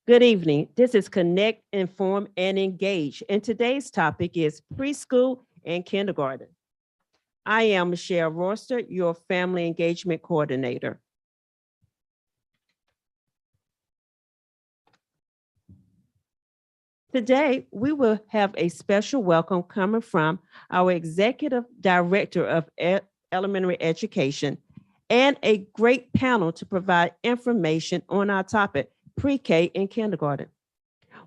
Good evening. This is Connect, Inform, and Engage. And today's topic is preschool and kindergarten. I am Michelle Roster, your family engagement coordinator. Today, we will have a special welcome coming from our Executive Director of Elementary Education and a great panel to provide information on our topic, pre-K and kindergarten.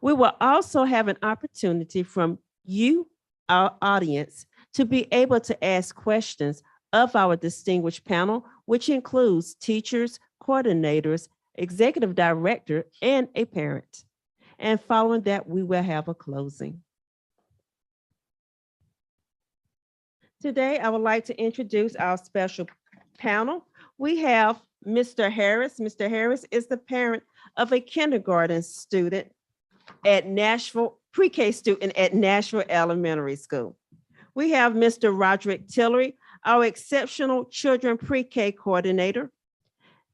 We will also have an opportunity from you, our audience, to be able to ask questions of our distinguished panel, which includes teachers, coordinators, executive director, and a parent. And following that, we will have a closing. Today, I would like to introduce our special panel. We have Mr. Harris. Mr. Harris is the parent of a kindergarten student at Nashville, pre-K student at Nashville Elementary School. We have Mr. Roderick Tillery, our exceptional children pre-K coordinator.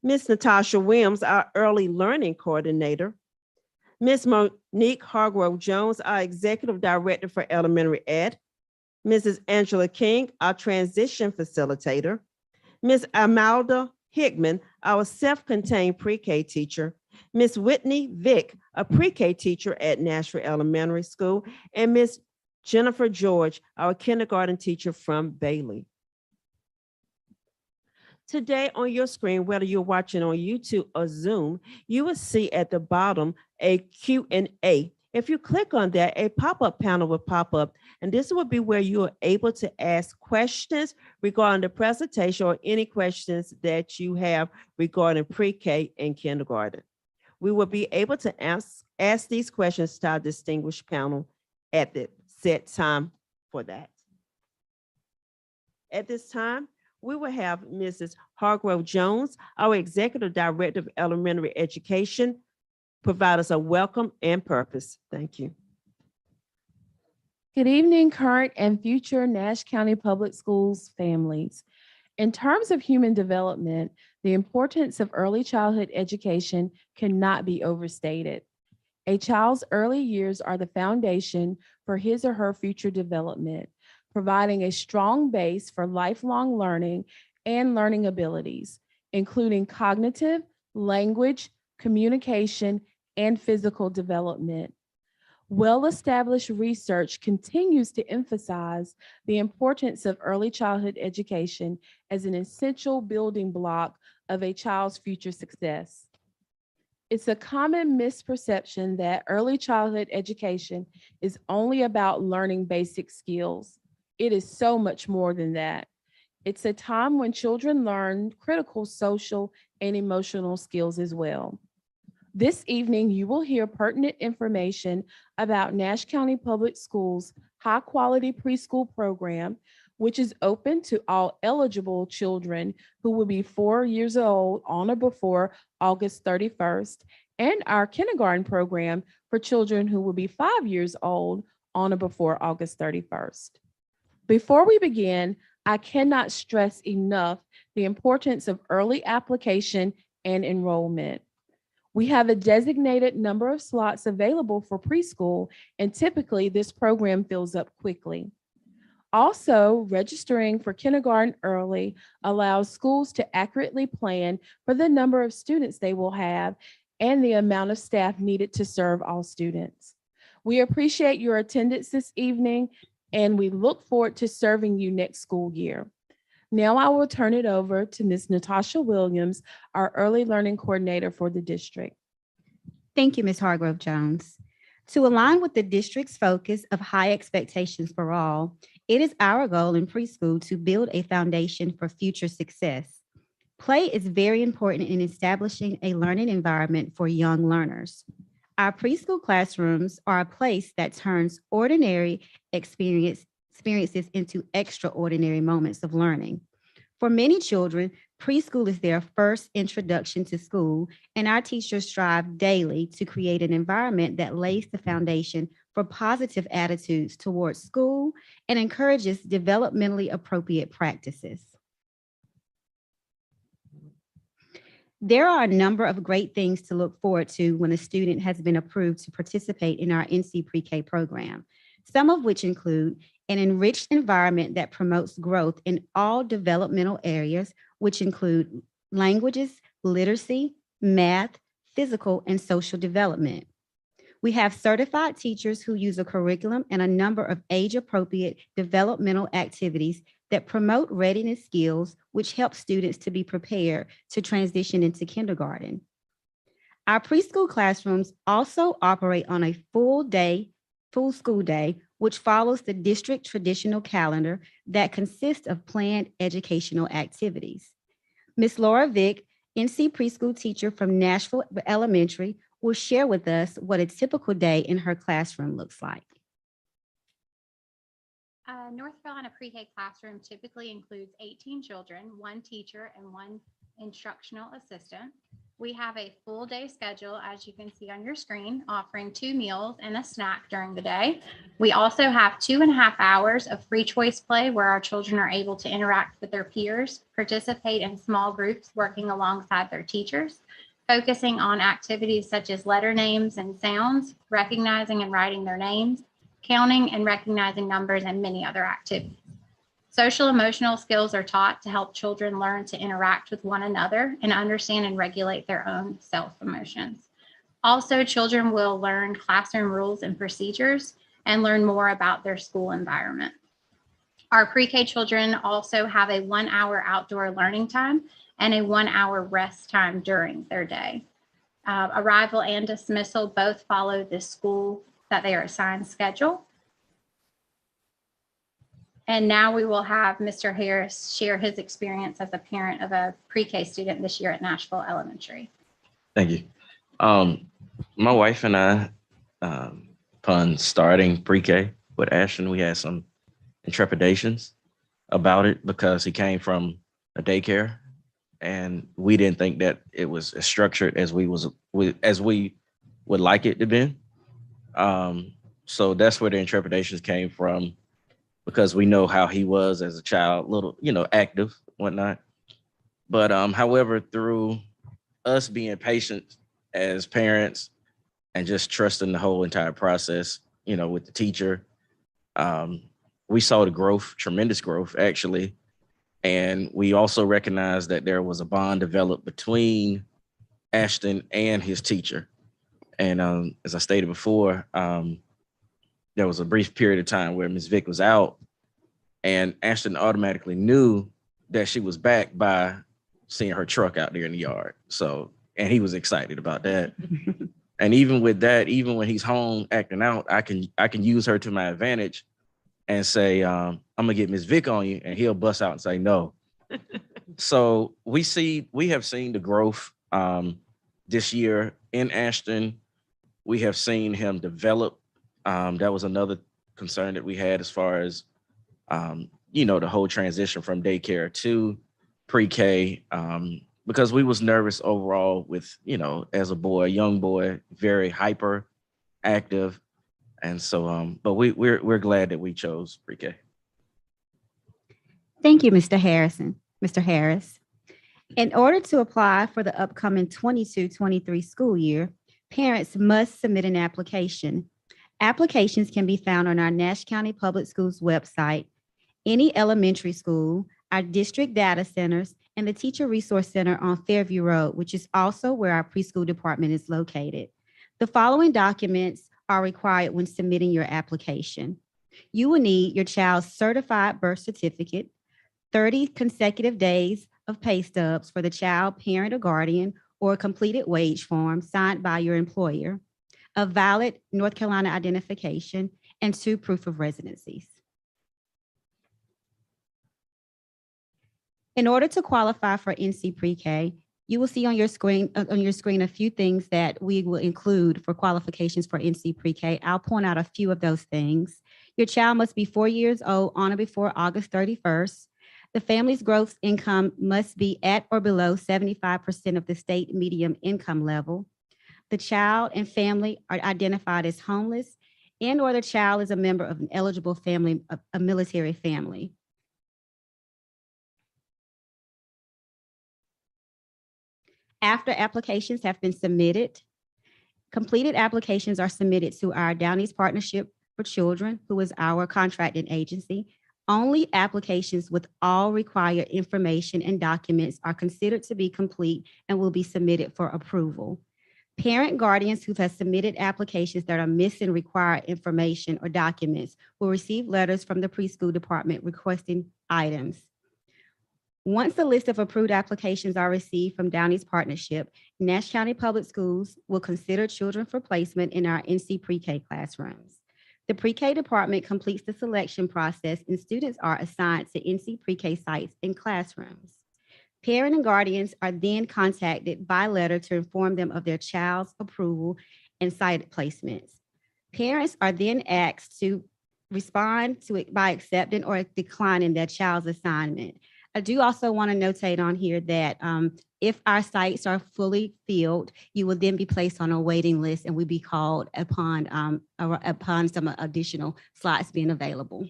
Ms. Natasha Williams, our early learning coordinator. Ms. Monique Hargrove Jones, our executive director for elementary ed. Mrs. Angela King, our transition facilitator. Ms. Amalda Hickman, our self-contained pre-K teacher. Ms. Whitney Vick, a pre-K teacher at Nashville Elementary School, and Ms. Jennifer George, our kindergarten teacher from Bailey. Today on your screen, whether you're watching on YouTube or Zoom, you will see at the bottom a Q&A. If you click on that, a pop-up panel will pop up, and this will be where you are able to ask questions regarding the presentation or any questions that you have regarding pre-K and kindergarten. We will be able to ask these questions to our distinguished panel at the set time for that. At this time, we will have Mrs. Hargrove Jones, our Executive Director of Elementary Education, provide us a welcome and purpose. Thank you. Good evening, current and future Nash County Public Schools families. In terms of human development, the importance of early childhood education cannot be overstated. A child's early years are the foundation for his or her future development, providing a strong base for lifelong learning and learning abilities, including cognitive, language, communication, and physical development. Well-established research continues to emphasize the importance of early childhood education as an essential building block of a child's future success. It's a common misperception that early childhood education is only about learning basic skills. It is so much more than that. It's a time when children learn critical social and emotional skills as well. This evening, you will hear pertinent information about Nash County Public Schools' high-quality preschool program, which is open to all eligible children who will be 4 years old on or before August 31st, and our kindergarten program for children who will be 5 years old on or before August 31st. Before we begin, I cannot stress enough the importance of early application and enrollment. We have a designated number of slots available for preschool, and typically this program fills up quickly. Also, registering for kindergarten early allows schools to accurately plan for the number of students they will have and the amount of staff needed to serve all students. We appreciate your attendance this evening, and we look forward to serving you next school year. Now I will turn it over to Ms. Natasha Williams, our early learning coordinator for the district. Thank you, Ms. Hargrove Jones. To align with the district's focus of high expectations for all, it is our goal in preschool to build a foundation for future success. Play is very important in establishing a learning environment for young learners. Our preschool classrooms are a place that turns ordinary experiences into extraordinary moments of learning. For many children, preschool is their first introduction to school, and our teachers strive daily to create an environment that lays the foundation for positive attitudes towards school and encourages developmentally appropriate practices. There are a number of great things to look forward to when a student has been approved to participate in our NC Pre-K program, some of which include an enriched environment that promotes growth in all developmental areas, which include languages, literacy, math, physical, and social development. We have certified teachers who use a curriculum and a number of age-appropriate developmental activities that promote readiness skills, which help students to be prepared to transition into kindergarten. Our preschool classrooms also operate on a full school day, which follows the district traditional calendar that consists of planned educational activities. Ms. Laura Vick, NC preschool teacher from Nashville Elementary, will share with us what a typical day in her classroom looks like. North Carolina pre-K classroom typically includes 18 children, 1 teacher, and 1 instructional assistant. We have a full day schedule, as you can see on your screen, offering 2 meals and a snack during the day. We also have 2.5 hours of free choice play where our children are able to interact with their peers, participate in small groups working alongside their teachers, focusing on activities such as letter names and sounds, recognizing and writing their names, counting and recognizing numbers, and many other activities. Social emotional skills are taught to help children learn to interact with one another and understand and regulate their own self-emotions. Also, children will learn classroom rules and procedures and learn more about their school environment. Our pre-K children also have a 1-hour outdoor learning time and a 1-hour rest time during their day. Arrival and dismissal both follow the school that they are assigned schedule. And now we will have Mr. Harris share his experience as a parent of a pre-K student this year at Nashville Elementary. Thank you. My wife and I, upon starting pre-K with Ashton, we had some trepidations about it because he came from a daycare, and we didn't think that it was as structured as we would like it to be. So that's where the trepidations came from, because we know how he was as a child, little, active, whatnot. But however, through us being patient as parents and just trusting the whole entire process, with the teacher, we saw the growth, tremendous growth, actually. And we also recognized that there was a bond developed between Ashton and his teacher. And as I stated before, there was a brief period of time where Ms. Vick was out, and Ashton automatically knew that she was back by seeing her truck out there in the yard. So, and he was excited about that. And even with that, even when he's home acting out, I can use her to my advantage and say, I'm gonna get Ms. Vick on you, and he'll bust out and say no. So we have seen the growth this year in Ashton. We have seen him develop. That was another concern that we had as far as the whole transition from daycare to pre-K, because we was nervous overall with, as a boy, young boy, very hyper active. And so, but we're glad that we chose pre-K. Thank you, Mr. Harris. In order to apply for the upcoming 22-23 school year, parents must submit an application. Applications can be found on our Nash County Public Schools website, any elementary school, our district data centers, and the Teacher Resource Center on Fairview Road, which is also where our preschool department is located. The following documents are required when submitting your application. You will need your child's certified birth certificate, 30 consecutive days of pay stubs for the child, parent, or guardian, or a completed wage form signed by your employer, a valid North Carolina identification, and 2 proof of residencies. In order to qualify for NC Pre-K, you will see on your screen a few things that we will include for qualifications for NC Pre-K. I'll point out a few of those things. Your child must be 4 years old on or before August 31st. The family's gross income must be at or below 75% of the state median income level. The child and family are identified as homeless, and or the child is a member of an eligible family, a military family. After applications have been submitted, completed applications are submitted to our Downey's Partnership for Children, who is our contracting agency. Only applications with all required information and documents are considered to be complete and will be submitted for approval. Parent guardians who have submitted applications that are missing required information or documents will receive letters from the preschool department requesting items. Once the list of approved applications are received from Downey's Partnership, Nash County Public Schools will consider children for placement in our NC pre-K classrooms. The pre-K department completes the selection process and students are assigned to NC pre-K sites and classrooms. Parent and guardians are then contacted by letter to inform them of their child's approval and site placements. Parents are then asked to respond to it by accepting or declining their child's assignment. I do also want to notate on here that if our sites are fully filled, you will then be placed on a waiting list and will be called upon some additional slots being available.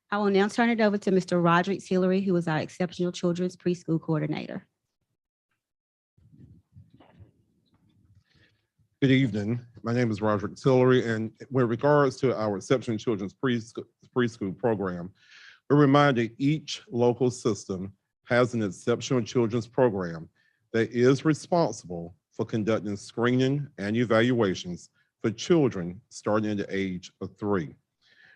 I will now turn it over to Mr. Roderick Hillary, who is our Exceptional Children's Preschool Coordinator. Good evening. My name is Roderick Tillery, and with regards to our Exceptional Children's Preschool program, we're reminding each local system has an Exceptional Children's program that is responsible for conducting screening and evaluations for children starting at the age of 3.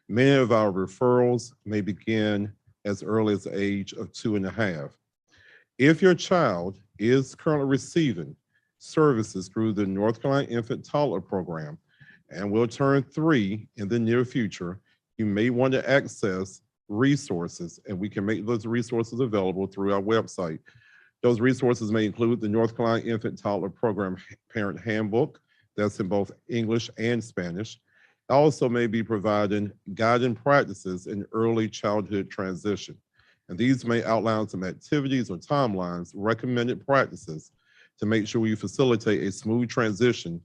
Many of our referrals may begin as early as the age of 2.5. If your child is currently receiving services through the North Carolina Infant Toddler Program and will turn 3 in the near future, you may want to access resources, and we can make those resources available through our website. Those resources may include the North Carolina Infant Toddler Program Parent Handbook, that's in both English and Spanish. Also may be providing guiding practices in early childhood transition. And these may outline some activities or timelines, recommended practices to make sure we facilitate a smooth transition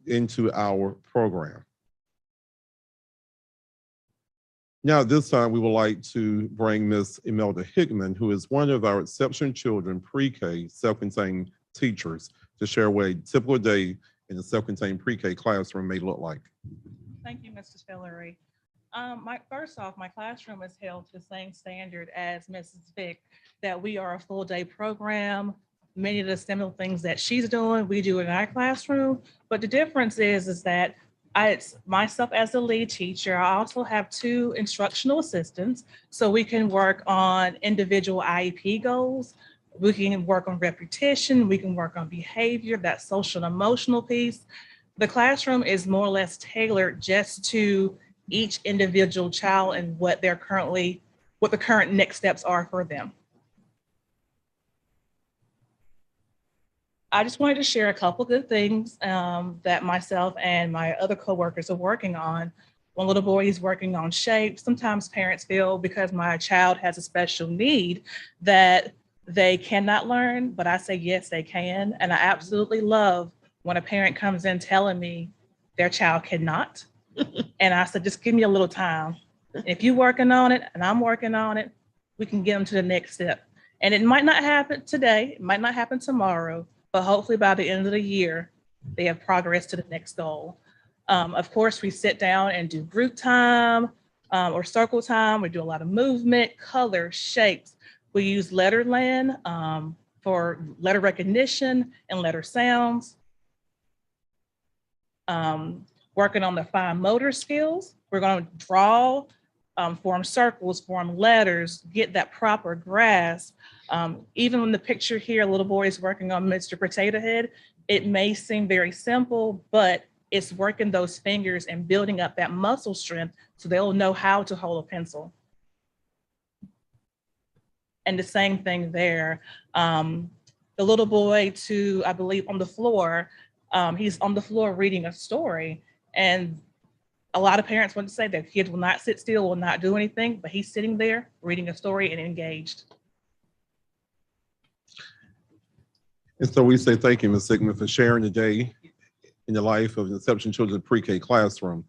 into our program. Now, at this time, we would like to bring Ms. Imelda Hickman, who is one of our Exceptional Children pre-K self-contained teachers, to share what a typical day in the self-contained pre-K classroom may look like. Thank you, Mr. Hillary. First off, my classroom is held to the same standard as Mrs. Vick, that we are a full day program. Many of the similar things that she's doing, we do in our classroom. But the difference is that it's myself as the lead teacher. I also have 2 instructional assistants, so we can work on individual IEP goals. We can work on repetition. We can work on behavior, that social and emotional piece. The classroom is more or less tailored just to each individual child and what the current next steps are for them. I just wanted to share a couple good things that myself and my other coworkers are working on. One little boy is working on shape. Sometimes parents feel because my child has a special need that they cannot learn, but I say, yes, they can. And I absolutely love when a parent comes in telling me their child cannot. And I said, just give me a little time. If you're working on it and I'm working on it, we can get them to the next step. And it might not happen today, it might not happen tomorrow, but hopefully by the end of the year, they have progress to the next goal. Of course, we sit down and do group time or circle time. We do a lot of movement, color, shapes. We use Letterland for letter recognition and letter sounds. Working on the fine motor skills. We're going to draw, form circles, form letters, get that proper grasp. Even in the picture here, a little boy is working on Mr. Potato Head. It may seem very simple, but it's working those fingers and building up that muscle strength so they'll know how to hold a pencil. And the same thing there. The little boy I believe on the floor, he's on the floor reading a story. And a lot of parents want to say that kids will not sit still, will not do anything, but he's sitting there reading a story and engaged. And so we say thank you, Ms. Hickman, for sharing the day in the life of an Exceptional Children pre-K classroom.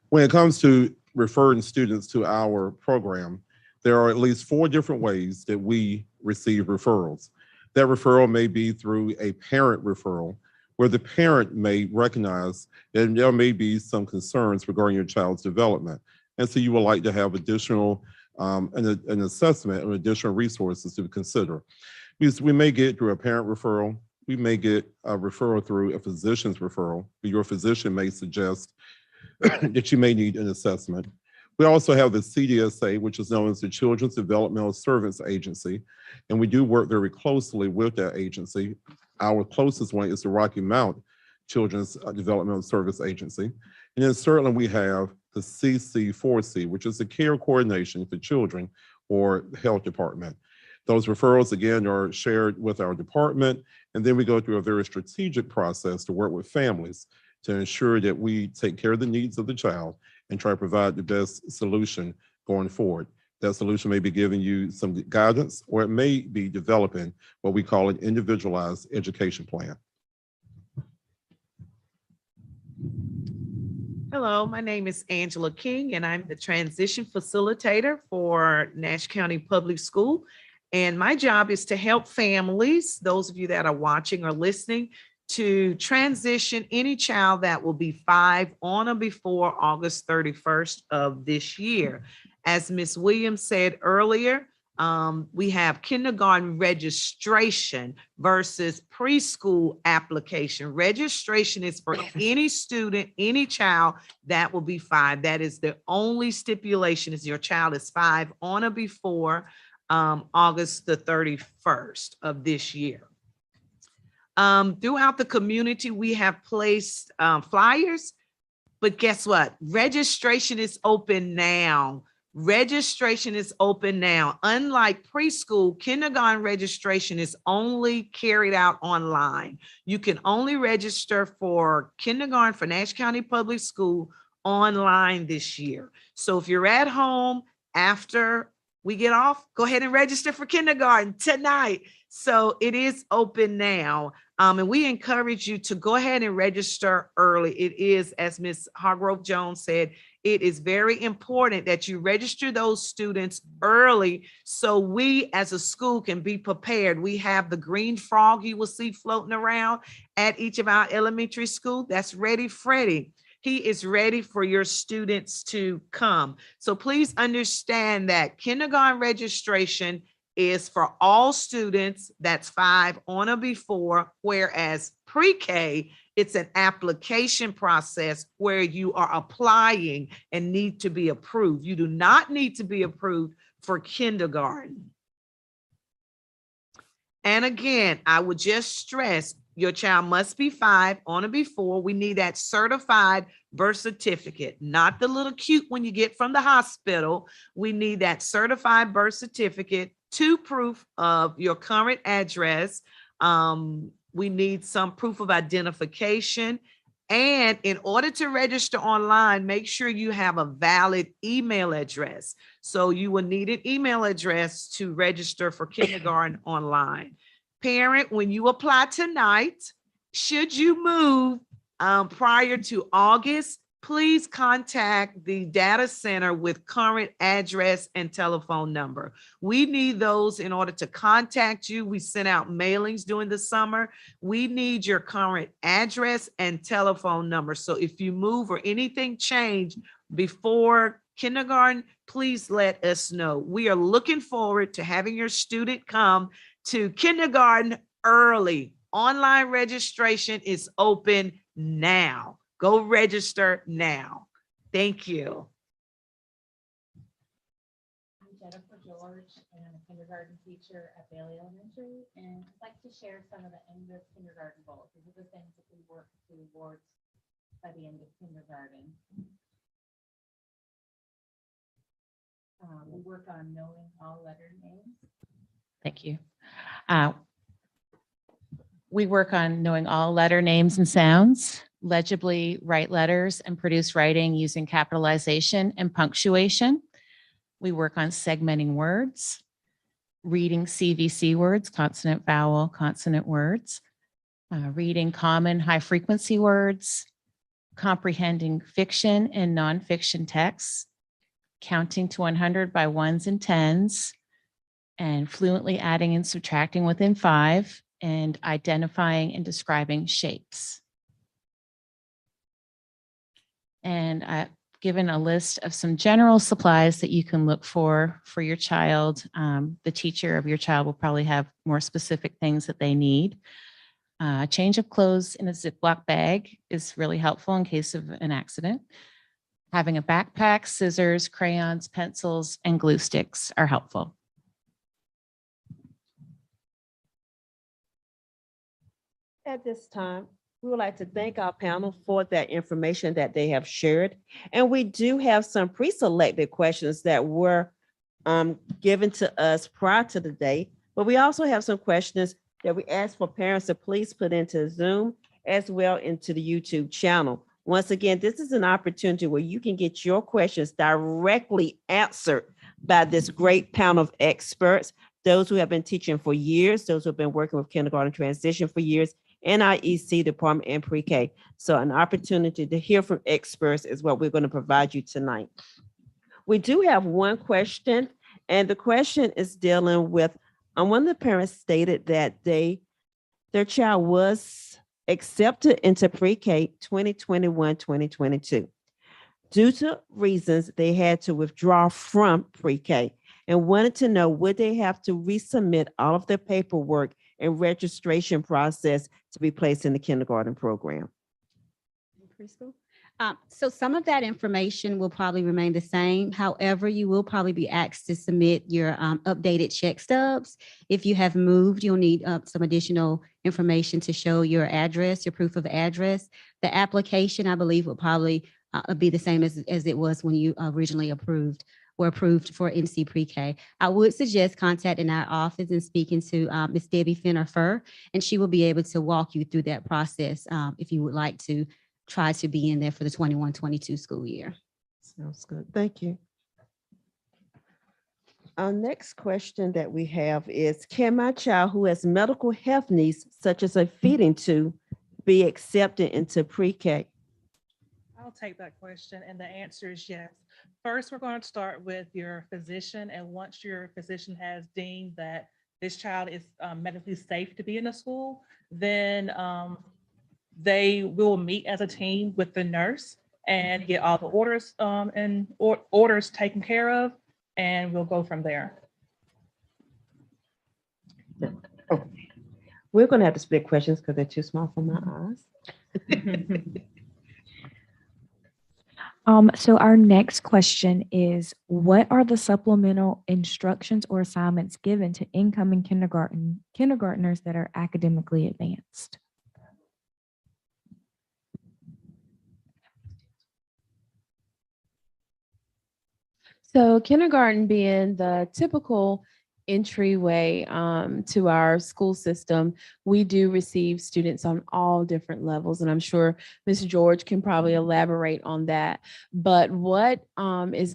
When it comes to referring students to our program, there are at least 4 different ways that we receive referrals. That referral may be through a parent referral, where the parent may recognize that there may be some concerns regarding your child's development. And so you would like to have additional, an assessment and additional resources to consider. Because we may get through a parent referral, we may get a referral through a physician's referral. Your physician may suggest that you may need an assessment. We also have the CDSA, which is known as the Children's Developmental Service Agency, and we do work very closely with that agency. Our closest one is the Rocky Mount Children's Developmental Service Agency. And then certainly we have the CC4C, which is the Care Coordination for Children or Health Department. Those referrals, again, are shared with our department, and then we go through a very strategic process to work with families to ensure that we take care of the needs of the child and try to provide the best solution going forward. That solution may be giving you some guidance, or it may be developing what we call an individualized education plan. Hello, my name is Angela King, and I'm the transition facilitator for Nash County Public School. And my job is to help families, those of you that are watching or listening, to transition any child that will be 5 on or before August 31st of this year. As Ms. Williams said earlier, we have kindergarten registration versus preschool application. Registration is for any student, any child that will be 5. That is the only stipulation, is your child is 5 on or before August the 31st of this year. Throughout the community, we have placed flyers, but guess what? Registration is open now. Registration is open now. Unlike preschool, kindergarten registration is only carried out online. You can only register for kindergarten for Nash County Public School online this year. So if you're at home after we get off, go ahead and register for kindergarten tonight. So it is open now. And we encourage you to go ahead and register early. It is, as Ms. Hargrove Jones said, it is very important that you register those students early so we as a school can be prepared. We have the green frog you will see floating around at each of our elementary schools. That's Ready Freddy. He is ready for your students to come. So please understand that kindergarten registration is for all students that's 5 on or before, whereas pre-K, it's an application process where you are applying and need to be approved. You do not need to be approved for kindergarten. And again, I would just stress, your child must be 5 on or before. We need that certified birth certificate, not the little cute one you get from the hospital. We need that certified birth certificate, 2 proof of your current address. We need some proof of identification. And in order to register online, make sure you have a valid email address. So you will need an email address to register for kindergarten online. Parent, when you apply tonight, should you move prior to August, please contact the data center with current address and telephone number. We need those in order to contact you. We sent out mailings during the summer. We need your current address and telephone number. So if you move or anything change before kindergarten, please let us know. We are looking forward to having your student come to kindergarten early. Online registration is open now. Go register now. Thank you. I'm Jennifer George, and I'm a kindergarten teacher at Bailey Elementary, and I'd like to share some of the end of kindergarten goals. These are the things that we work towards by the end of kindergarten. We work on knowing all letter names. Thank you. We work on knowing all letter names and sounds, legibly write letters and produce writing using capitalization and punctuation. We work on segmenting words, reading CVC words, consonant, vowel, consonant words, reading common high frequency words, comprehending fiction and nonfiction texts, counting to 100 by ones and tens, and fluently adding and subtracting within 5, and identifying and describing shapes. And I've given a list of some general supplies that you can look for your child. The teacher of your child will probably have more specific things that they need. A change of clothes in a Ziploc bag is really helpful in case of an accident. Having a backpack, scissors, crayons, pencils, and glue sticks are helpful. At this time, we would like to thank our panel for that information that they have shared. And we do have some pre-selected questions that were given to us prior to the day, but we also have some questions that we ask for parents to please put into Zoom as well into the YouTube channel. Once again, this is an opportunity where you can get your questions directly answered by this great panel of experts, those who have been teaching for years, those who have been working with kindergarten transition for years, NIEC department and pre-K. So an opportunity to hear from experts is what we're going to provide you tonight. We do have one question, and the question is dealing with, one of the parents stated that their child was accepted into pre-K 2021-2022. Due to reasons, they had to withdraw from pre-K and wanted to know, would they have to resubmit all of their paperwork and registration process to be placed in the kindergarten program? Preschool. So some of that information will probably remain the same. However, you will probably be asked to submit your updated check stubs. If you have moved, you'll need some additional information to show your address, your proof of address. The application, I believe, will probably be the same as it was when you originally were approved for NC Pre-K. I would suggest contacting our office and speaking to Ms. Debbie Finner-Fur, and she will be able to walk you through that process if you would like to try to be in there for the 21-22 school year. Sounds good. Thank you. Our next question that we have is, can my child who has medical health needs, such as a feeding tube, be accepted into pre-K? I'll take that question, and the answer is yes. First, we're going to start with your physician, and once your physician has deemed that this child is medically safe to be in the school, then they will meet as a team with the nurse and get all the orders orders taken care of, and we'll go from there. Oh, we're going to have to split questions because they're too small for my eyes. So our next question is, what are the supplemental instructions or assignments given to incoming kindergartners that are academically advanced? So kindergarten being the typical entryway to our school system, we do receive students on all different levels, and I'm sure Ms. George can probably elaborate on that. But what is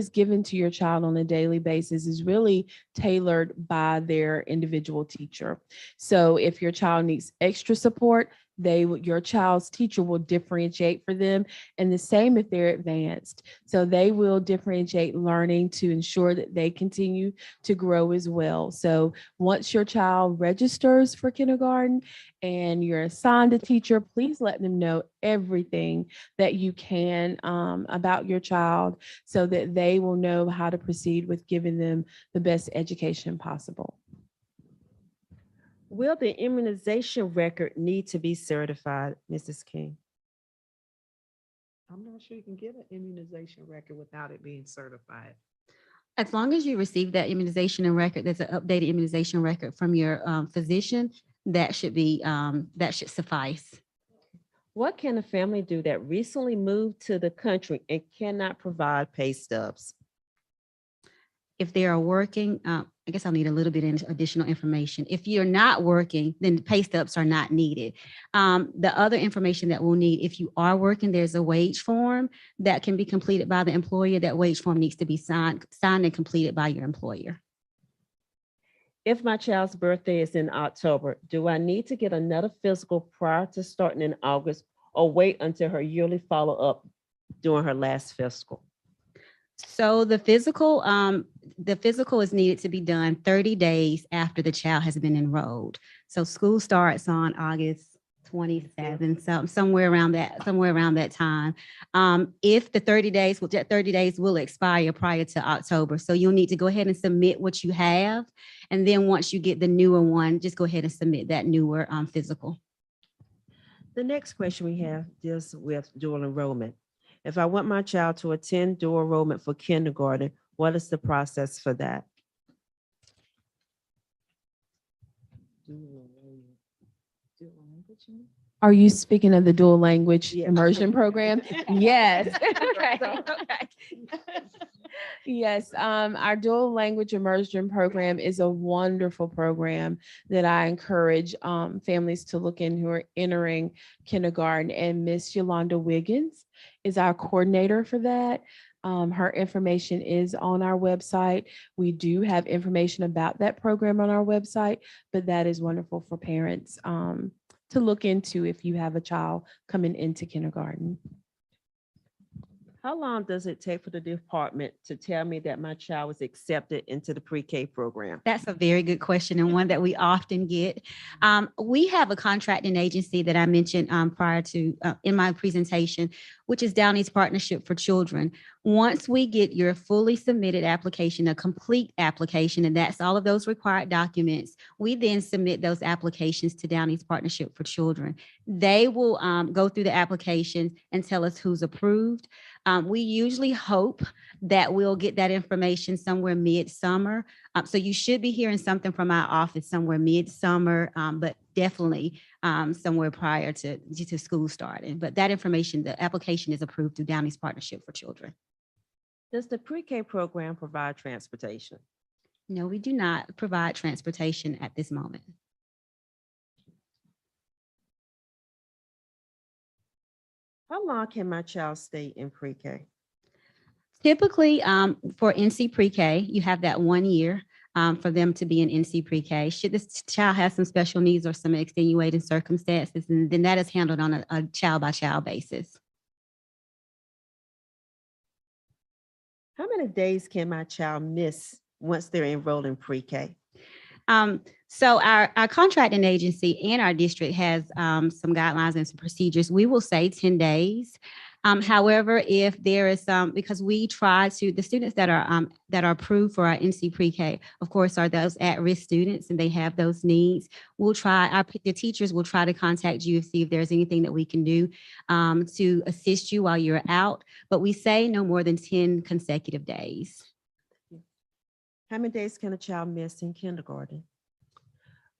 given to your child on a daily basis is really tailored by their individual teacher. So if your child needs extra support, your child's teacher will differentiate for them, and the same if they're advanced. So they will differentiate learning to ensure that they continue to grow as well. So once your child registers for kindergarten and you're assigned a teacher, please let them know everything that you can about your child so that they will know how to proceed with giving them the best education possible. Will the immunization record need to be certified, Mrs. King? I'm not sure you can get an immunization record without it being certified. As long as you receive that immunization and record, there's an updated immunization record from your physician, that should suffice. What can a family do that recently moved to the country and cannot provide pay stubs? If they are working, I guess I'll need a little bit of additional information. If you're not working, then pay stubs are not needed. The other information that we'll need, if you are working, there's a wage form that can be completed by the employer. That wage form needs to be signed and completed by your employer. If my child's birthday is in October, do I need to get another physical prior to starting in August, or wait until her yearly follow-up during her last physical? So the physical is needed to be done 30 days after the child has been enrolled. So school starts on August 27th, so somewhere around that time. If the 30 days, well, that 30 days will expire prior to October. So you'll need to go ahead and submit what you have. And then once you get the newer one, just go ahead and submit that newer physical. The next question we have deals with dual enrollment. If I want my child to attend dual enrollment for kindergarten, what is the process for that? Are you speaking of the dual language Yeah. immersion program? Yes. Yes, our dual language immersion program is a wonderful program that I encourage families to look in who are entering kindergarten. And Miss Yolanda Wiggins is our coordinator for that. Her information is on our website. We do have information about that program on our website, but that is wonderful for parents to look into if you have a child coming into kindergarten. How long does it take for the department to tell me that my child was accepted into the pre-K program? That's a very good question and one that we often get. We have a contracting agency that I mentioned prior to in my presentation, which is Downey's Partnership for Children. Once we get your fully submitted application, a complete application, and that's all of those required documents, we then submit those applications to Downey's Partnership for Children. They will go through the applications and tell us who's approved. We usually hope that we'll get that information somewhere midsummer. So you should be hearing something from our office somewhere midsummer, but definitely somewhere prior to school starting. But that information, the application is approved through Downey's Partnership for Children. Does the pre-K program provide transportation? No, we do not provide transportation at this moment. How long can my child stay in pre-K? Typically, for NC pre-K, you have that 1 year for them to be in NC pre-K. Should this child have some special needs or some extenuating circumstances, and then that is handled on a child-by-child basis. How many days can my child miss once they're enrolled in pre-K? So our contracting agency and our district has some guidelines and some procedures. We will say 10 days. However, if there is some, because we try to, the students that are approved for our NC pre-K, of course, are those at-risk students and they have those needs. We'll try, the teachers will try to contact you to see if there's anything that we can do to assist you while you're out. But we say no more than 10 consecutive days. How many days can a child miss in kindergarten?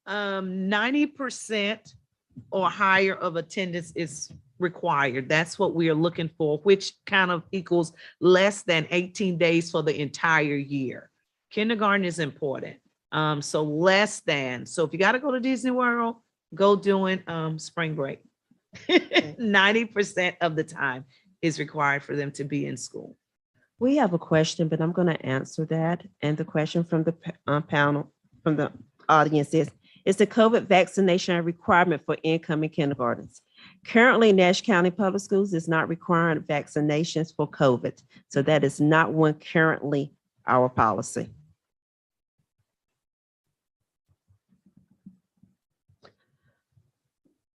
90% or higher of attendance is required. That's what we are looking for, which kind of equals less than 18 days for the entire year. Kindergarten is important. So less than. So if you got to go to Disney World, go during spring break. 90% of the time is required for them to be in school. We have a question, but I'm going to answer that. And the question from the panel, from the audience is the COVID vaccination a requirement for incoming kindergartens? Currently, Nash County Public Schools is not requiring vaccinations for COVID. So that is not one currently our policy.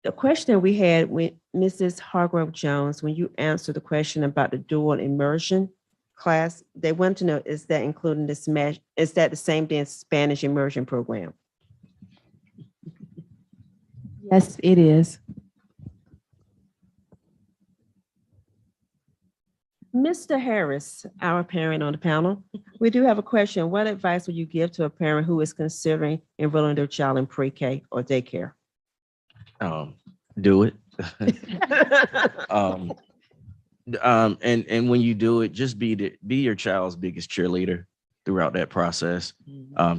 The question we had with Mrs. Hargrove Jones, when you answered the question about the dual immersion class, they want to know, is that including the is that the same day as Spanish immersion program? Yes, it is. Mr. Harris, our parent on the panel, we do have a question. What advice would you give to a parent who is considering enrolling their child in pre-K or daycare? Do it. And when you do it, just be your child's biggest cheerleader throughout that process.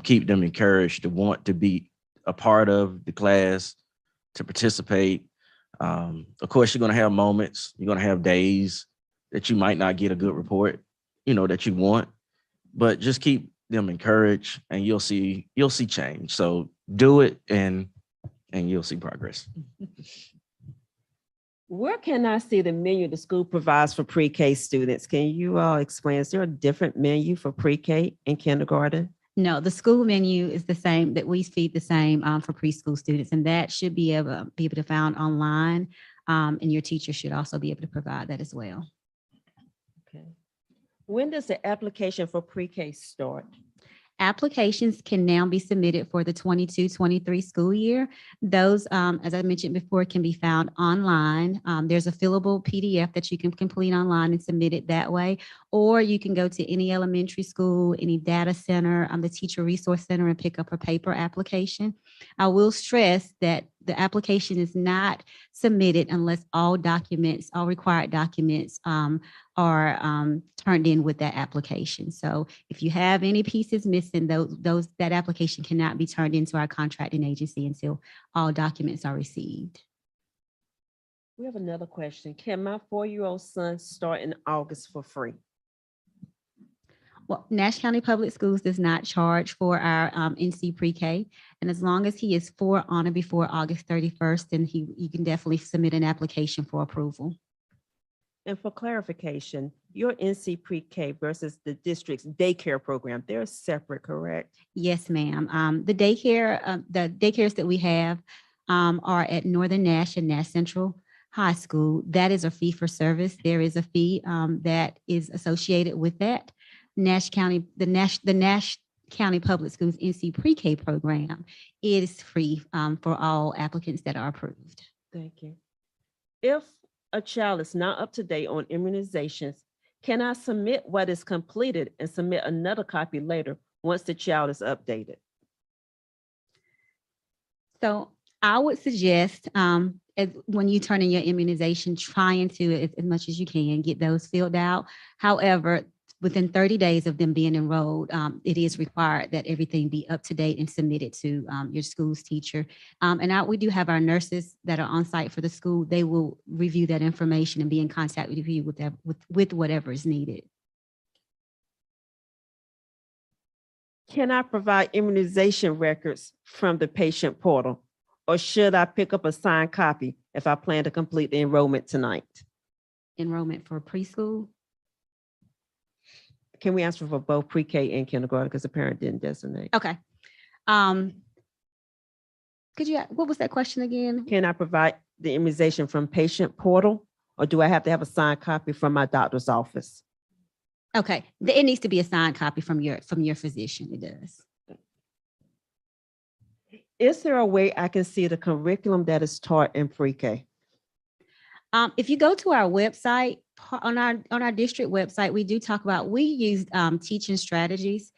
Keep them encouraged to want to be a part of the class, to participate. Of course, you're going to have moments, you're going to have days that you might not get a good report, that you want, but just keep them encouraged and you'll see change. So do it and you'll see progress. Where can I see the menu the school provides for pre-K students? Can you all explain? Is there a different menu for pre-K and kindergarten? No, the school menu is the same, that we feed the same for preschool students, and that should be able to found online. And your teacher should also be able to provide that as well. Okay. When does the application for pre-K start? Applications can now be submitted for the 22-23 school year. Those, as I mentioned before, can be found online. There's a fillable PDF that you can complete online and submit it that way. Or you can go to any elementary school, any data center, the teacher resource center, and pick up a paper application. I will stress that the application is not submitted unless all required documents are turned in with that application. So if you have any pieces missing, that application cannot be turned into our contracting agency until all documents are received. We have another question. Can my 4-year-old son start in August for free? Well, Nash County Public Schools does not charge for our NC pre-K. And as long as he is 4 on or before August 31st, then you can definitely submit an application for approval. And for clarification, your NC pre-K versus the district's daycare program, they're separate, correct? Yes, ma'am. The daycares that we have are at Northern Nash and Nash Central High School. That is a fee for service. There is a fee that is associated with that. The Nash County Public Schools NC pre-K program is free for all applicants that are approved. Thank you. If a child is not up to date on immunizations, can I submit what is completed and submit another copy later once the child is updated? So I would suggest when you turn in your immunization, trying to, as much as you can, get those filled out. However, within 30 days of them being enrolled, it is required that everything be up to date and submitted to your school's teacher. We do have our nurses that are on site for the school. They will review that information and be in contact with you with whatever is needed. Can I provide immunization records from the patient portal? Or should I pick up a signed copy if I plan to complete the enrollment tonight? Enrollment for preschool? Can we answer for both pre-K and kindergarten because the parent didn't designate? Okay. What was that question again? Can I provide the immunization from patient portal, or do I have to have a signed copy from my doctor's office? Okay, it needs to be a signed copy from your physician. It does. Is there a way I can see the curriculum that is taught in pre-K? If you go to our website, on our district website, we do talk about, we use teaching strategies,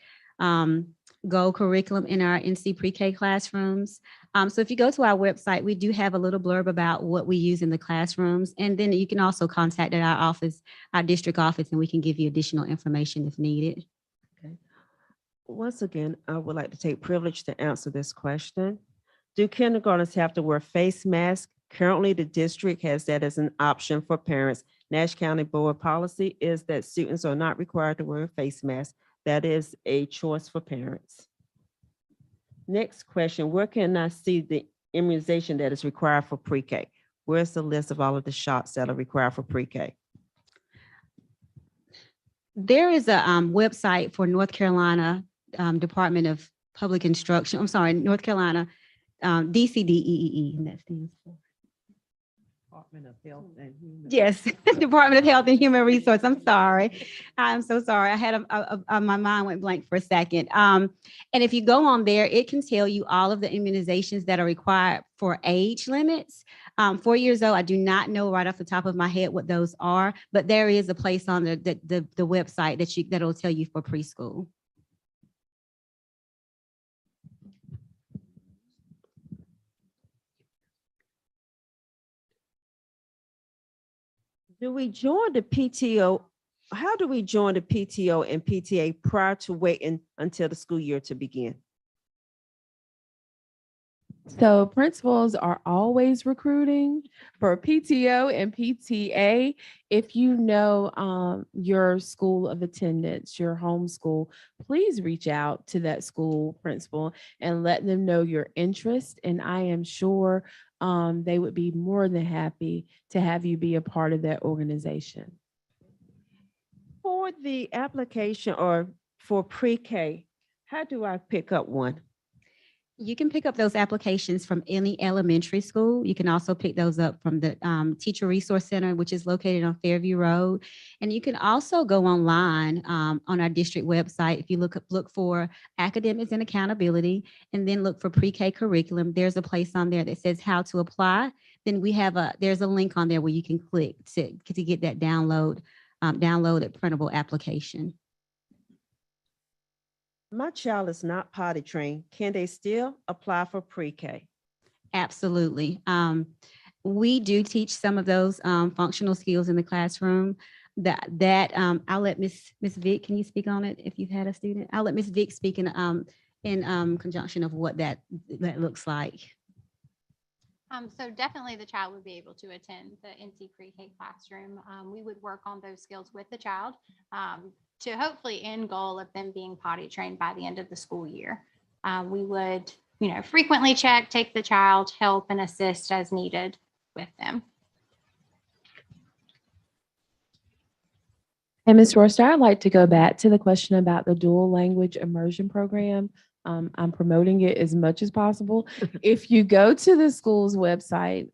Go curriculum in our NC pre-K classrooms. So if you go to our website, we do have a little blurb about what we use in the classrooms. And then you can also contact our office, our district office, and we can give you additional information if needed. Okay. Once again, I would like to take privilege to answer this question. Do kindergartners have to wear face masks? Currently, the district has that as an option for parents. Nash County Board policy is that students are not required to wear a face mask. That is a choice for parents. Next question, where can I see the immunization that is required for pre-K? Where's the list of all of the shots that are required for pre-K? There is a website for North Carolina Department of Public Instruction. I'm sorry, North Carolina DCDEE, and that stands for Department of Health and Human. Yes, Department of Health and Human Resources. I'm sorry. I'm so sorry. I had my mind went blank for a second. And if you go on there, it can tell you all of the immunizations that are required for age limits. 4 years old, I do not know right off the top of my head what those are, but there is a place on the website that'll tell you for preschool. Do we join the PTO? How do we join the PTO and PTA prior to waiting until the school year to begin? So principals are always recruiting for PTO and PTA. If you know your school of attendance, your home school, please reach out to that school principal and let them know your interest. And I am sure they would be more than happy to have you be a part of that organization. For the application or for pre-K, how do I pick up one? You can pick up those applications from any elementary school. You can also pick those up from the Teacher Resource Center, which is located on Fairview Road. And you can also go online on our district website. If you look for academics and accountability, and then look for pre-K curriculum, there's a place on there that says how to apply. Then there's a link on there where you can click to get that downloaded printable application. My child is not potty trained. Can they still apply for pre-K? Absolutely. We do teach some of those functional skills in the classroom. I'll let Miss Vic, can you speak on it if you've had a student? I'll let Miss Vic speak in conjunction of what that looks like. So definitely the child would be able to attend the NC pre-K classroom. We would work on those skills with the child to hopefully end goal of them being potty trained by the end of the school year. We would, frequently check, take the child, help and assist as needed with them. And Ms. Royster, I'd like to go back to the question about the dual language immersion program. I'm promoting it as much as possible. If you go to the school's website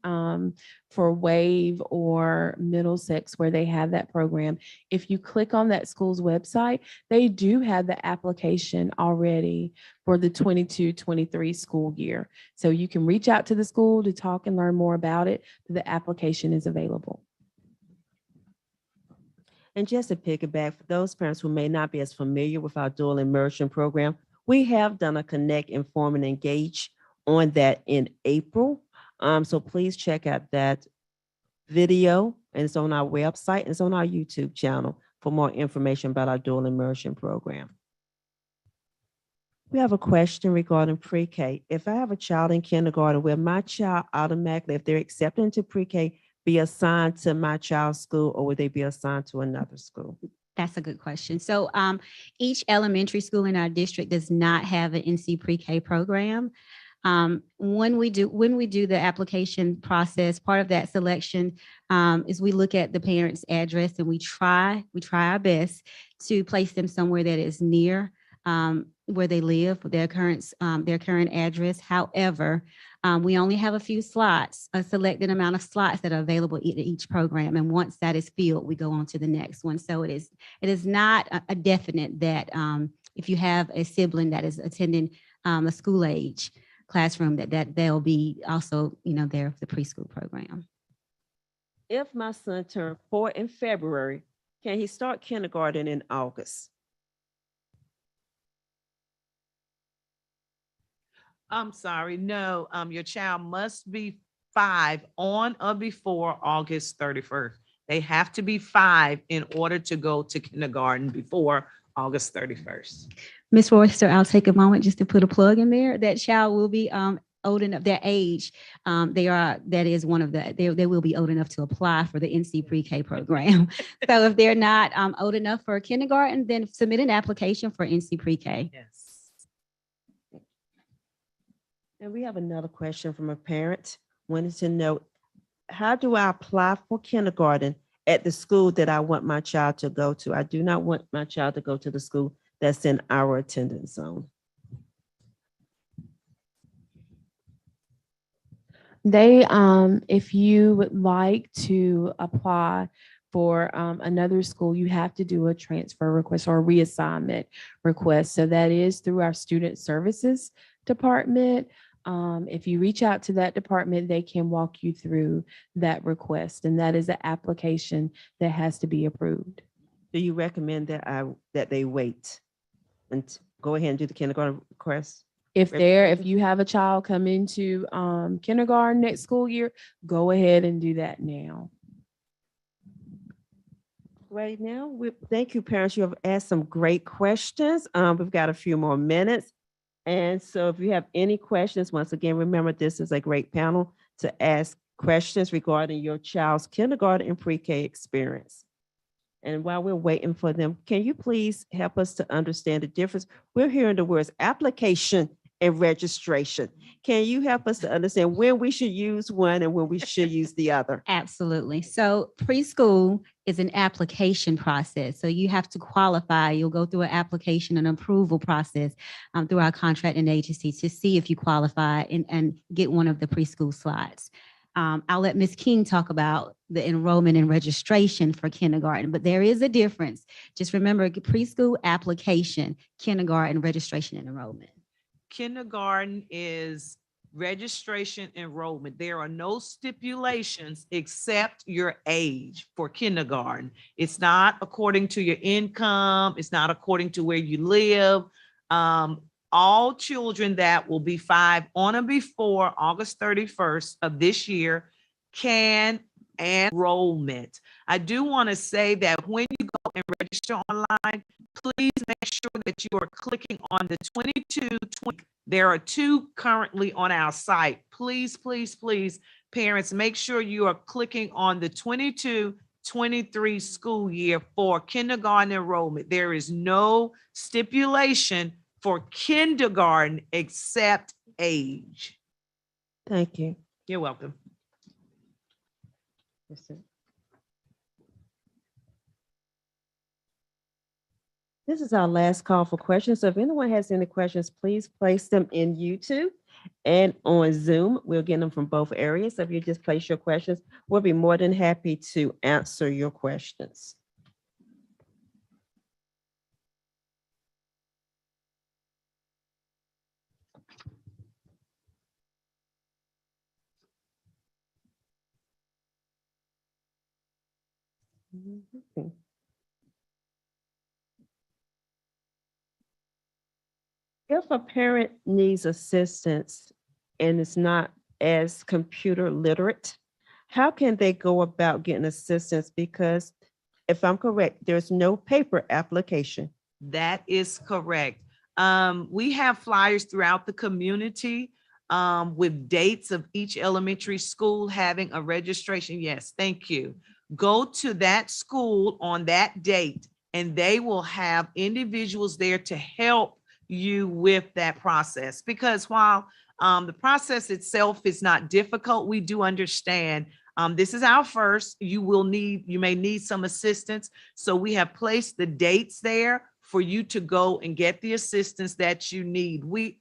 for Wave or Middlesex, where they have that program, if you click on that school's website, they do have the application already for the 22-23 school year. So you can reach out to the school to talk and learn more about it. The application is available. And just to piggyback, for those parents who may not be as familiar with our dual immersion program, we have done a Connect, Inform, and Engage on that in April. So please check out that video, and it's on our website, and it's on our YouTube channel for more information about our dual immersion program. We have a question regarding pre-K. If I have a child in kindergarten, will my child automatically, if they're accepted into pre-K, be assigned to my child's school, or would they be assigned to another school? That's a good question. So each elementary school in our district does not have an NC pre-K program. When we do the application process, part of that selection is we look at the parent's address and we try our best to place them somewhere that is near where they live, their current address. However, we only have a few slots, a selected amount of slots that are available in each program. And once that is filled, we go on to the next one. So it is not a definite that if you have a sibling that is attending a school age classroom, that they'll be also, there for the preschool program. If my son turned 4 in February, can he start kindergarten in August? I'm sorry, no, your child must be 5 on or before August 31st. They have to be 5 in order to go to kindergarten before August 31st. Ms. Royster, I'll take a moment just to put a plug in there. That child will be old enough, their age, they will be old enough to apply for the NC pre-K program. So if they're not old enough for kindergarten, then submit an application for NC pre-K. Yes. And we have another question from a parent wanting to know, how do I apply for kindergarten at the school that I want my child to go to? I do not want my child to go to the school that's in our attendance zone. If you would like to apply for another school, you have to do a transfer request or a reassignment request. So that is through our student services department. If you reach out to that department, they can walk you through that request, and that is an application that has to be approved. Do you recommend that they wait and go ahead and do the kindergarten request? If you have a child come into kindergarten next school year, go ahead and do that now. Right now, thank you, parents. You have asked some great questions. We've got a few more minutes. And so if you have any questions, once again, remember this is a great panel to ask questions regarding your child's kindergarten and pre-K experience. And while we're waiting for them, can you please help us to understand the difference? We're hearing the words application and registration. Can you help us to understand when we should use one and when we should use the other? Absolutely. So preschool is an application process. So you have to qualify. You'll go through an application and approval process through our contracting agency to see if you qualify and get one of the preschool slots. I'll let Ms. King talk about the enrollment and registration for kindergarten, but there is a difference. Just remember preschool application, kindergarten registration and enrollment. Kindergarten is registration enrollment. There are no stipulations except your age for kindergarten. It's not according to your income. It's not according to where you live. All children that will be 5 on or before August 31st of this year can enrollment. I do want to say that when you go and register online, please make sure that you are clicking on the 22. There are 2 currently on our site. Please, please, please, parents, make sure you are clicking on the 22-23 school year for kindergarten enrollment. There is no stipulation for kindergarten except age. Thank you. You're welcome. This is our last call for questions. So if anyone has any questions, please place them in YouTube and on Zoom. We'll get them from both areas. So if you just place your questions, we'll be more than happy to answer your questions. Mhm. If a parent needs assistance and is not as computer literate, how can they go about getting assistance? Because if I'm correct, there's no paper application. That is correct. We have flyers throughout the community with dates of each elementary school having a registration. Yes, thank you. Go to that school on that date and they will have individuals there to help you with that process. Because while the process itself is not difficult, we do understand this is our first. You may need some assistance. So we have placed the dates there for you to go and get the assistance that you need. We're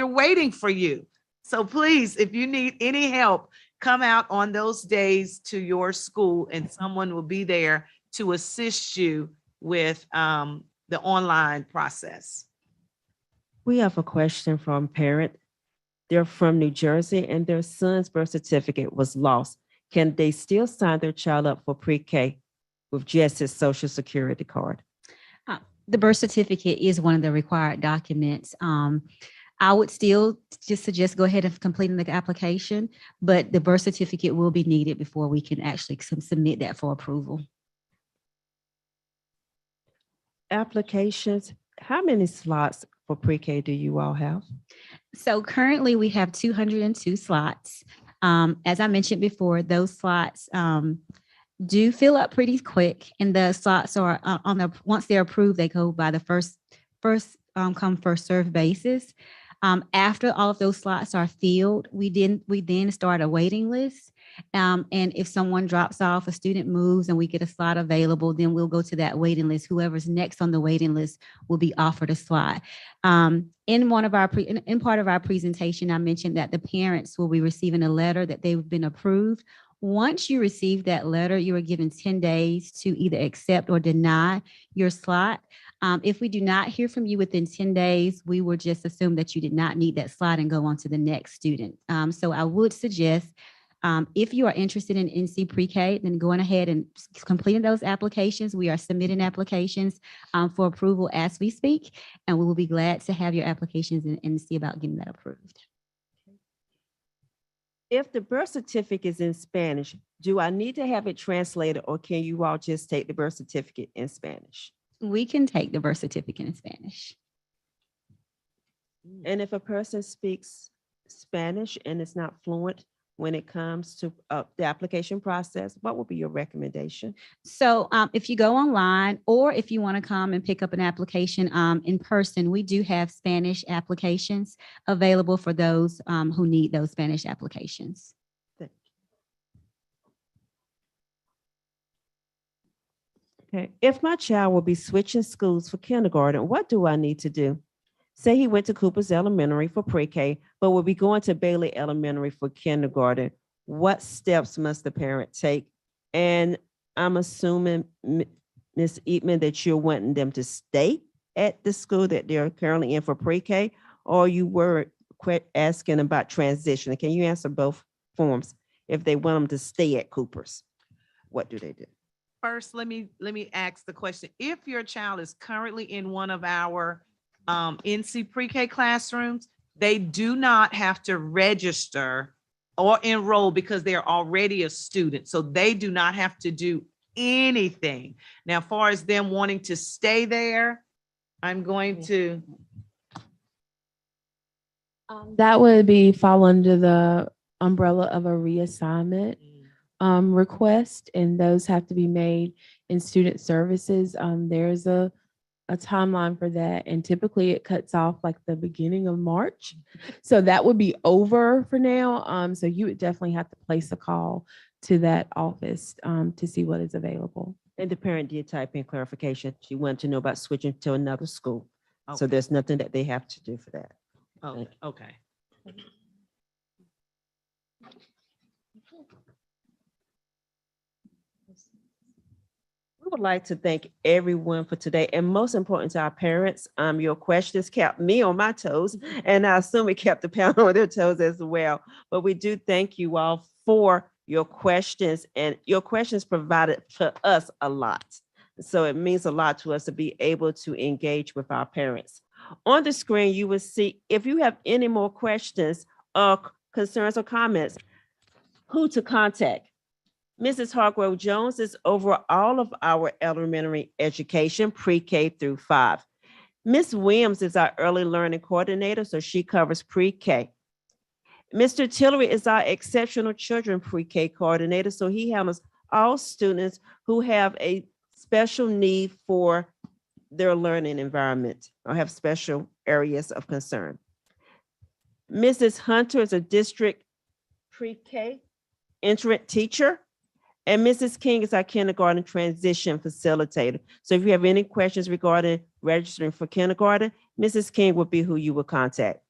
waiting for you. So please, if you need any help, come out on those days to your school and someone will be there to assist you with the online process. We have a question from a parent. They're from New Jersey and their son's birth certificate was lost. Can they still sign their child up for pre-K with just his social security card? The birth certificate is one of the required documents. I would still just suggest go ahead and completing the application, but the birth certificate will be needed before we can actually submit that for approval. Applications, how many slots for pre-K do you all have? So currently we have 202 slots. As I mentioned before, those slots do fill up pretty quick, and the slots are once they're approved, they go by the first come first serve basis. After all of those slots are filled, we then start a waiting list. And if someone drops off, a student moves and we get a slot available, then we'll go to that waiting list. Whoever's next on the waiting list will be offered a slot. In part of our presentation, I mentioned that the parents will be receiving a letter that they've been approved. Once you receive that letter, you are given 10 days to either accept or deny your slot. If we do not hear from you within 10 days, we will just assume that you did not need that slot and go on to the next student. So I would suggest if you are interested in NC Pre-K, then going ahead and completing those applications. We are submitting applications for approval as we speak, and we will be glad to have your applications and see about getting that approved. If the birth certificate is in Spanish, do I need to have it translated or can you all just take the birth certificate in Spanish? We can take the birth certificate in Spanish. And if a person speaks Spanish and is not fluent when it comes to the application process, what would be your recommendation? So if you go online or if you want to come and pick up an application in person, we do have Spanish applications available for those who need those Spanish applications. Okay. If my child will be switching schools for kindergarten, what do I need to do? Say he went to Cooper's Elementary for pre-K, but will be going to Bailey Elementary for kindergarten. What steps must the parent take? And I'm assuming, Ms. Eatman, that you're wanting them to stay at the school that they're currently in for pre-K, or you were asking about transition. Can you answer both forms? If they want them to stay at Cooper's, what do they do? First, let me ask the question. If your child is currently in one of our NC pre-K classrooms, they do not have to register or enroll because they're already a student. So they do not have to do anything. Now, as far as them wanting to stay there, I'm going to, That would fall under the umbrella of a reassignment request, and those have to be made in student services. There's a timeline for that, and typically it cuts off like the beginning of March. So that would be over for now. So you would definitely have to place a call to that office to see what is available. And the parent did type in clarification. She wanted to know about switching to another school. So Okay. there's nothing that they have to do for that. oh, okay. We would like to thank everyone for today, and most important to our parents. Your questions kept me on my toes, and I assume it kept the panel on their toes as well. But we do thank you all for your questions, and your questions provided to us a lot. So it means a lot to us to be able to engage with our parents. On the screen, you will see if you have any more questions or concerns or comments, who to contact. Mrs. Hargrove Jones is over all of our elementary education, pre-K through 5. Ms. Williams is our early learning coordinator, so she covers pre-K. Mr. Tillery is our exceptional children pre-K coordinator, so he handles all students who have a special need for their learning environment or have special areas of concern. Mrs. Hunter is a district pre-K entrant teacher. And Mrs. King is our kindergarten transition facilitator. So if you have any questions regarding registering for kindergarten, Mrs. King would be who you would contact.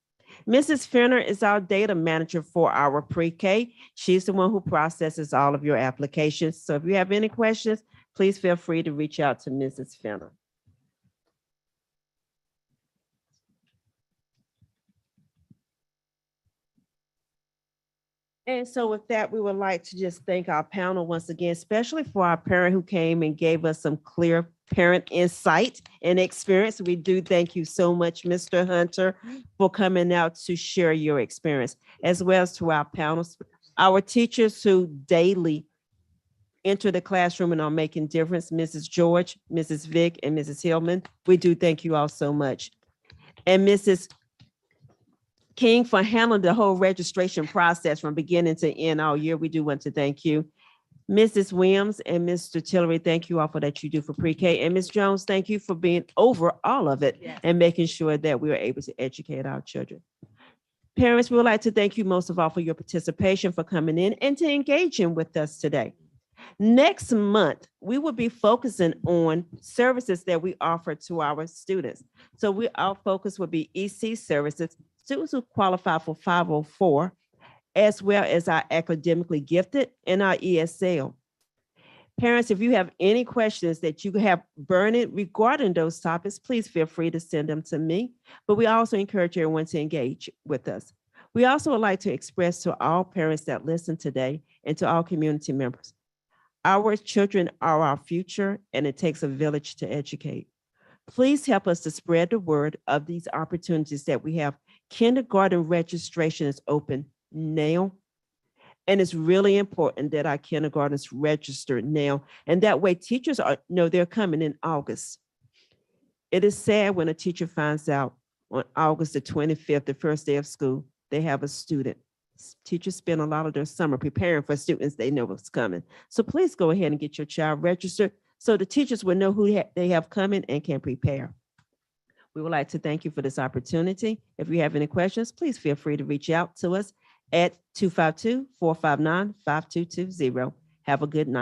Mrs. Finner is our data manager for our pre-K. She's the one who processes all of your applications. So if you have any questions, please feel free to reach out to Mrs. Finner. And so with that, we would like to just thank our panel once again, especially for our parent who came and gave us some clear parent insight and experience. We do thank you so much, Mr. Hunter, for coming out to share your experience, as well as to our panels, our teachers who daily enter the classroom and are making difference, Mrs. George, Mrs. Vick, and Mrs. Hillman. We do thank you all so much. And Mrs. King for handling the whole registration process from beginning to end all year. We do want to thank you. Mrs. Williams and Mr. Tillery, thank you all for that you do for pre-K. And Ms. Jones, thank you for being over all of it and making sure that we are able to educate our children. Parents, we would like to thank you most of all for your participation, for coming in and to engaging with us today. Next month, we will be focusing on services that we offer to our students. So our focus will be EC services, students who qualify for 504, as well as our academically gifted and our ESL. Parents, if you have any questions that you have burning regarding those topics, please feel free to send them to me. But we also encourage everyone to engage with us. We also would like to express to all parents that listen today and to all community members, our children are our future, and it takes a village to educate. Please help us to spread the word of these opportunities that we have. Kindergarten registration is open now, and it's really important that our kindergartens register now, and that way teachers know they're coming in August. It is sad when a teacher finds out on August the 25th, the first day of school, they have a student. Teachers spend a lot of their summer preparing for students they know what's coming. So please go ahead and get your child registered so the teachers will know who they have coming and can prepare. We would like to thank you for this opportunity. If you have any questions, please feel free to reach out to us at 252-459-5220. Have a good night.